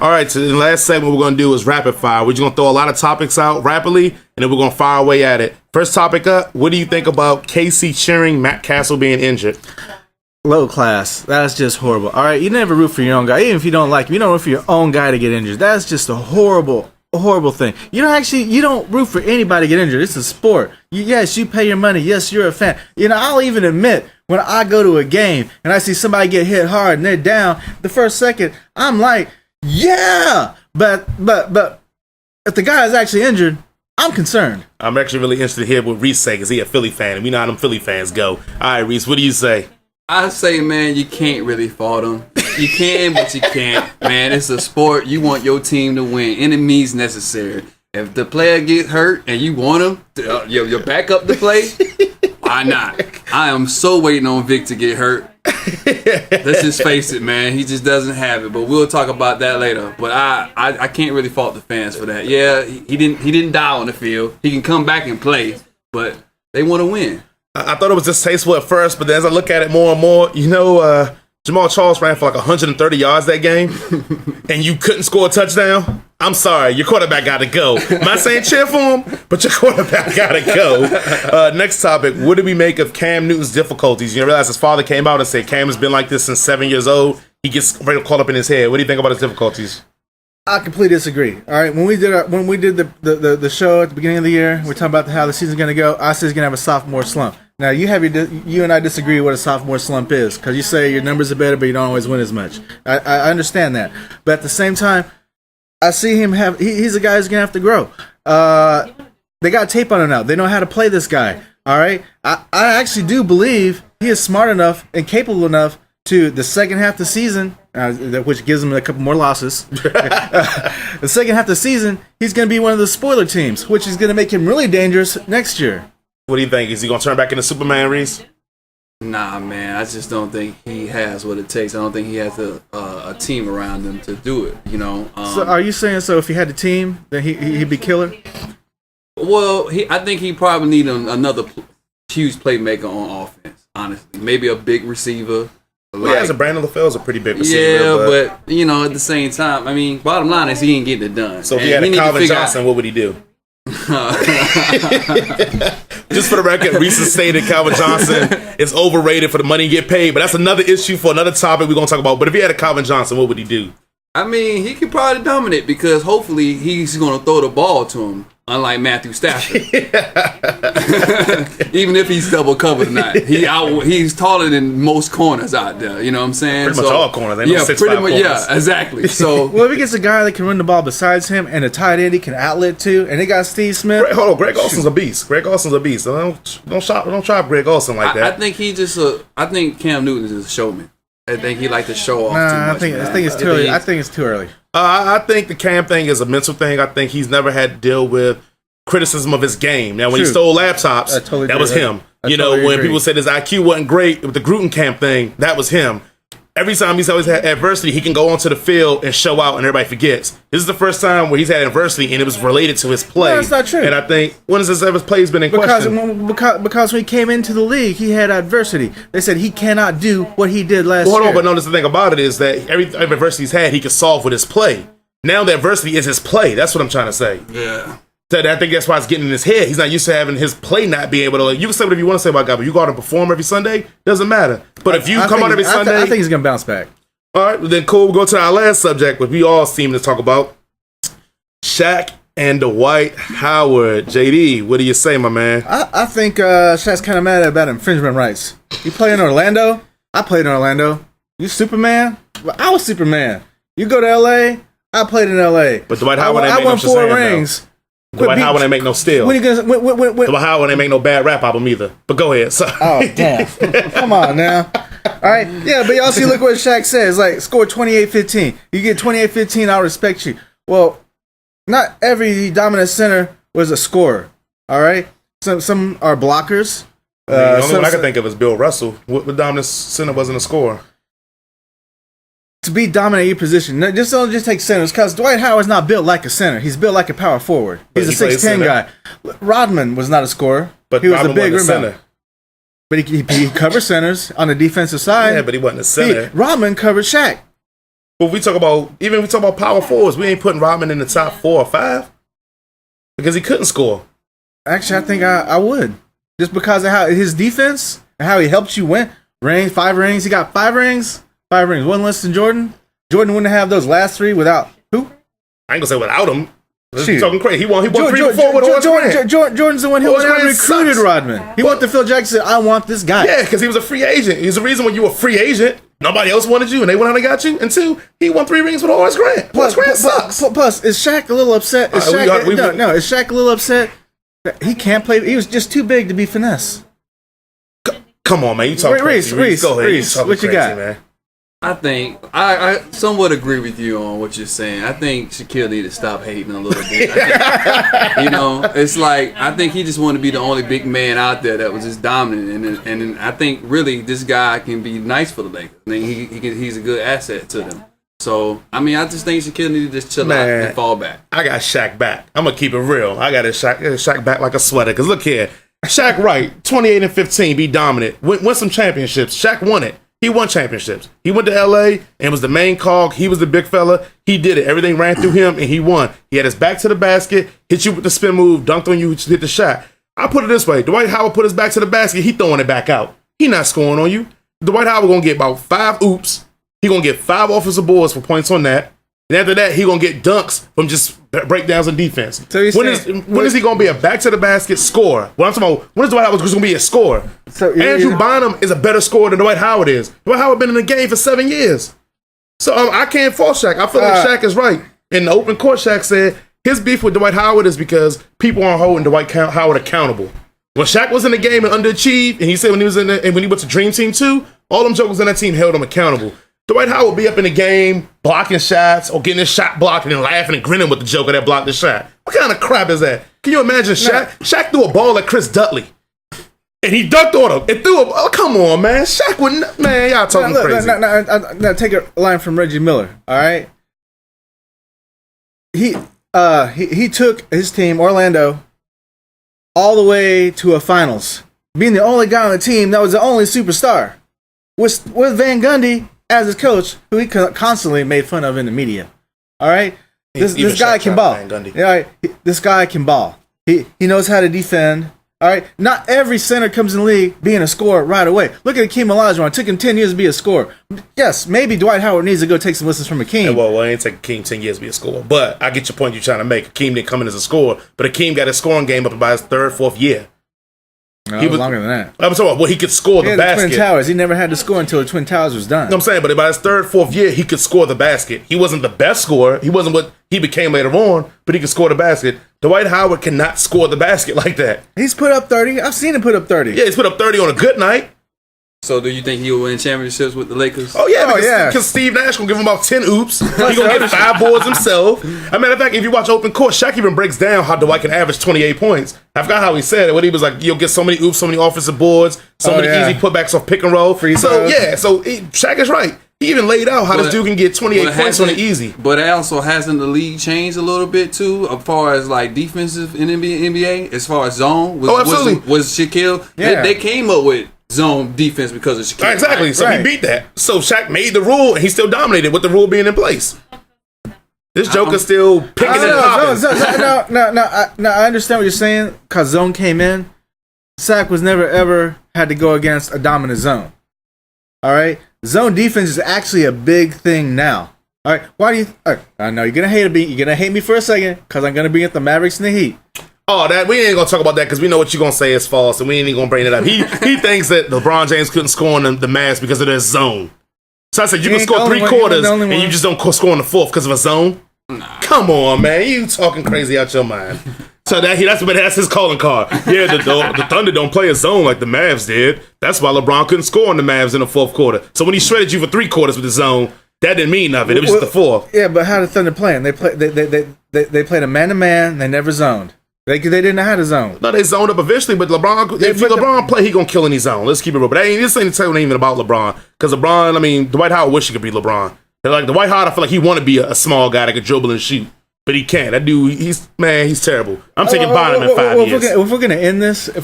All right, so the last segment we're going to do is rapid fire. We're just going to throw a lot of topics out rapidly, and then we're going to fire away at it. First topic up, what do you think about Casey cheering Matt Castle being injured? Low class. That's just horrible. All right, you never root for your own guy. Even if you don't like him, you don't root for your own guy to get injured. That's just a horrible thing. You don't root for anybody to get injured. It's a sport. Yes, you pay your money. Yes, you're a fan. I'll even admit, when I go to a game and I see somebody get hit hard and they're down, the first second, I'm like, yeah! But if the guy is actually injured, I'm concerned. I'm actually really interested to hear what Reese say, because he's a Philly fan, and we know how them Philly fans go. All right, Reese, what do you say? I say, man, you can't really fault them. You can, but you can't. Man, it's a sport. You want your team to win. Any means necessary. If the player gets hurt and you want him, your backup to play, why not? I am so waiting on Vic to get hurt. Let's just face it, man. He just doesn't have it. But we'll talk about that later. But I can't really fault the fans for that. Yeah, he didn't die on the field. He can come back and play, but they want to win. I thought it was distasteful at first, but as I look at it more and more, Jamal Charles ran for like 130 yards that game, and you couldn't score a touchdown. I'm sorry, your quarterback got to go. I'm not saying cheer for him, but your quarterback got to go. Next topic, what do we make of Cam Newton's difficulties? You realize his father came out and said Cam has been like this since 7 years old. He gets very caught up in his head. What do you think about his difficulties? I completely disagree. All right, when we did the show at the beginning of the year, we're talking about how the season's going to go. I said he's going to have a sophomore slump. Now you and I disagree what a sophomore slump is, because you say your numbers are better, but you don't always win as much. I understand that, but at the same time, I see him he's a guy who's going to have to grow. They got tape on him now. They know how to play this guy. All right, I actually do believe he is smart enough and capable enough to the second half of the season, which gives him a couple more losses. The second half of the season, he's going to be one of the spoiler teams, which is going to make him really dangerous next year. What do you think? Is he going to turn back into Superman, Reese? Nah, man. I just don't think he has what it takes. I don't think he has a team around him to do it, So are you saying if he had a team, then he'd be killer? Well, I think he probably need another huge playmaker on offense, honestly. Maybe a big receiver. Well, yeah, Brandon LaFell's a pretty big receiver. Yeah, but at the same time, I mean, bottom line is he ain't getting it done. So if he had a Calvin Johnson, what would he do? Just for the record, Reese stated Calvin Johnson is overrated for the money he get paid, but that's another issue for another topic we're going to talk about. But if he had a Calvin Johnson, what would he do? I mean, he could probably dominate, because hopefully he's going to throw the ball to him, unlike Matthew Stafford. Even if he's double covered or not. He's taller than most corners out there, you know what I'm saying? Pretty much all corners. They know 6'5" corners. Yeah, exactly. So, well, if he gets a guy that can run the ball besides him and a tight end he can outlet to, and they got Steve Smith. Hold on, Greg Olson's a beast. Don't try Greg Olson like that. I think I think Cam Newton is a showman. I think he like to show off too much. I think it's too early. I think it's too early. I think the Cam thing is a mental thing. I think he's never had to deal with criticism of his game. Now, when he stole laptops, that was him. When people said his IQ wasn't great with the Gruden Camp thing, that was him. Every time he's always had adversity, he can go onto the field and show out, and everybody forgets. This is the first time where he's had adversity, and it was related to his play. No, that's not true. And I think, when has his play's been in question? Because when he came into the league, he had adversity. They said he cannot do what he did last year. Hold on, but notice the thing about it is that every adversity he's had, he could solve with his play. Now the adversity is his play. That's what I'm trying to say. Yeah. So I think that's why it's getting in his head. He's not used to having his play not being able to. You can say whatever you want to say about God, but you go out and perform every Sunday, doesn't matter. But if you come out every Sunday, I think he's gonna bounce back. All right, then cool. We'll go to our last subject, which we all seem to talk about: Shaq and Dwight Howard. JD, what do you say, my man? I think Shaq's kind of mad about infringement rights. You play in Orlando. I played in Orlando. You Superman? Well, I was Superman. You go to LA. I played in LA. But Dwight Howard ain't make no Shazam, 4 rings. Dwight Howard ain't make no steal. Dwight Howard ain't make no bad rap album either. But go ahead. So. Oh, damn. Come on now. All right. Yeah, but y'all see, look what Shaq says. Like, score 28-15. You get 28-15, I'll respect you. Well, not every dominant center was a scorer. All right? Some are blockers. The only one I can think of is Bill Russell. What dominant center wasn't a scorer? To be dominant in your position, don't just take centers, because Dwight Howard's not built like a center. He's built like a power forward. He's a 6'10" guy. Rodman was not a scorer, but he was a big rebounder. But he covered centers on the defensive side. Yeah, but he wasn't a center. Rodman covered Shaq. But if we talk about power forwards, we ain't putting Rodman in the top 4 or 5 because he couldn't score. Actually, I think I would. Just because of how his defense and how he helped you win. 5 rings. He got 5 rings. 5 rings. One less than Jordan. Jordan wouldn't have those last 3 without who? I ain't gonna say without him. Shoot. Talking crazy. He won 3 before with Horace Grant. Jordan's the one who recruited sucks. Rodman. He went to Phil Jackson and said, I want this guy. Yeah, because he was a free agent. He's the reason when you were a free agent, nobody else wanted you, and they went out and got you. And 2, he won 3 rings with Horace Grant. Horace Grant sucks. Plus, is Shaq a little upset? Is Shaq a little upset that he can't play? He was just too big to be finesse. Come on, man. You talking crazy. Reese, go ahead. Reese, what you crazy, got? Man. I think I somewhat agree with you on what you're saying. I think Shaquille need to stop hating a little bit. It's like I think he just wanted to be the only big man out there that was just dominant, and I think really this guy can be nice for the Lakers. I think he's a good asset to them. So I just think Shaquille need to just chill out and fall back. I got Shaq back. I'm gonna keep it real. I got Shaq back like a sweater. Cause look here, Shaq, right? 28 and 15, be dominant. Win some championships. Shaq won it. He won championships. He went to L.A. and was the main cog. He was the big fella. He did it. Everything ran through him, and he won. He had his back to the basket, hit you with the spin move, dunked on you, hit the shot. I put it this way. Dwight Howard put his back to the basket. He throwing it back out. He not scoring on you. Dwight Howard going to get about 5 oops. He going to get 5 offensive boards for points on that. And after that, he going to get dunks from just breakdowns in defense. So when is he going to be a back-to-the-basket scorer? What I'm talking about, when is Dwight Howard going to be a scorer? So, Andrew Bynum is a better scorer than Dwight Howard is. Dwight Howard been in the game for 7 years. So I can't fault Shaq. I feel like Shaq is right. In the open court, Shaq said his beef with Dwight Howard is because people aren't holding Dwight Howard accountable. When Shaq was in the game and underachieved, and he said when he was in the, and when he went to Dream Team 2, all them jokers on that team held him accountable. Dwight Howard would be up in the game, blocking shots, or getting his shot blocked and then laughing and grinning with the joker that blocked the shot. What kind of crap is that? Can you imagine Shaq? Shaq threw a ball at Chris Dudley. And he dunked on him. And threw a oh, come on, man. Shaq wouldn't, man, y'all talking crazy. Now, take a line from Reggie Miller, all right? He took his team, Orlando, all the way to a finals, being the only guy on the team that was the only superstar. With Van Gundy as his coach, who he constantly made fun of in the media. All right? This guy can ball. All right? This guy can ball. He knows how to defend. All right? Not every center comes in the league being a scorer right away. Look at Akeem Olajuwon. It took him 10 years to be a scorer. Yes, maybe Dwight Howard needs to go take some lessons from Akeem. Yeah, well, it ain't take Akeem 10 years to be a scorer. But I get your point you're trying to make. Akeem didn't come in as a scorer, but Akeem got his scoring game up by his 3rd, 4th year. No, he was longer than that. I'm talking about, well, he could score the basket. Twin Towers. He never had to score until the Twin Towers was done. You know what I'm saying? But by his 3rd, 4th year, he could score the basket. He wasn't the best scorer. He wasn't what he became later on, but he could score the basket. Dwight Howard cannot score the basket like that. He's put up 30. I've seen him put up 30. Yeah, he's put up 30 on a good night. So do you think he'll win championships with the Lakers? Oh, yeah. Because Steve Nash going to give him about 10 oops. He's going to get 5 boards himself. As a matter of fact, if you watch Open Court, Shaq even breaks down how Dwight can average 28 points. I forgot how he said it. When he was like, you'll get so many oops, so many offensive boards, so many easy putbacks off pick and roll. Shaq is right. He even laid out how this dude can get 28 points on it easy. But also, hasn't the league changed a little bit too, as far as like defensive in NBA, as far as zone? Absolutely. Was Shaquille? Yeah. They came up with zone defense because of Shaquille. Exactly. Right? So he beat that. So Shaq made the rule, and he still dominated with the rule being in place. This joker's still picking it up. No, I understand what you're saying, because zone came in. Shaq was never, ever had to go against a dominant zone. All right? Zone defense is actually a big thing now. All right? Why do you... I know you're going to hate me. You're going to hate me for a second, because I'm going to bring up the Mavericks and the Heat. Oh, we ain't gonna talk about that because we know what you're gonna say is false, and we ain't even gonna bring it up. He thinks that LeBron James couldn't score on the Mavs because of their zone. So I said you can score 3 quarters and you just don't score in the 4th because of a zone. Nah. Come on, man, you talking crazy out your mind. So that's his calling card. Yeah, the Thunder don't play a zone like the Mavs did. That's why LeBron couldn't score on the Mavs in the 4th quarter. So when he shredded you for 3 quarters with the zone, that didn't mean nothing. It was just the 4th. Yeah, but how did Thunder play? They played a man-to-man. They never zoned. They didn't know how to zone. No, they zoned up eventually, but LeBron, if LeBron play, he gonna kill any zone. Let's keep it real. But this ain't even about LeBron. Because LeBron, Dwight Howard wish he could be LeBron. Like Dwight Howard, I feel like he want to be a small guy that could dribble and shoot. But he can't. That dude, he's terrible. I'm taking Bonham in 5 years. If we're gonna end this, and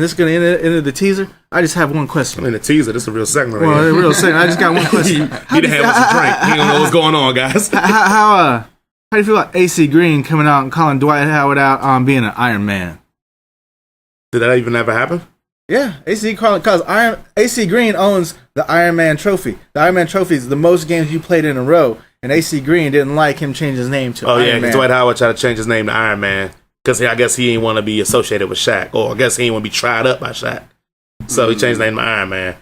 this is gonna end the teaser, I just have one question. I mean, the teaser. This is a real segment. Well, a real segment. I just got one question. He didn't have us a drink. He don't know what's going on, guys. How do you feel about AC Green coming out and calling Dwight Howard out on being an Iron Man? Did that even ever happen? Yeah, AC Green owns the Iron Man trophy. The Iron Man trophy is the most games you played in a row, and AC Green didn't like him change his name to Iron Man. Oh yeah, because Dwight Howard tried to change his name to Iron Man because I guess he didn't want to be associated with Shaq, or I guess he didn't want to be tried up by Shaq. So he changed his name to Iron Man.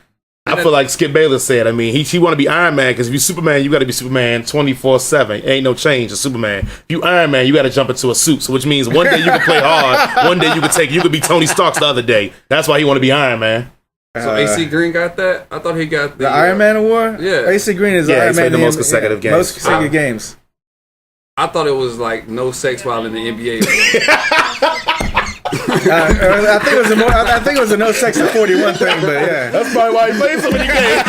I feel like Skip Bayless said, I mean, he want to be Iron Man because if you're Superman, you got to be Superman 24/7. Ain't no change to Superman. If you Iron Man, you got to jump into a suit. So which means one day you can play hard, one day you could be Tony Stark's the other day. That's why he want to be Iron Man. So AC Green got that? I thought he got the Iron Man award. Yeah, AC Green is Iron Man. The most consecutive games. Most consecutive games. I thought it was like no sex while in the NBA. I think it was a no sex at 41 thing, but yeah, that's probably why he played so many games.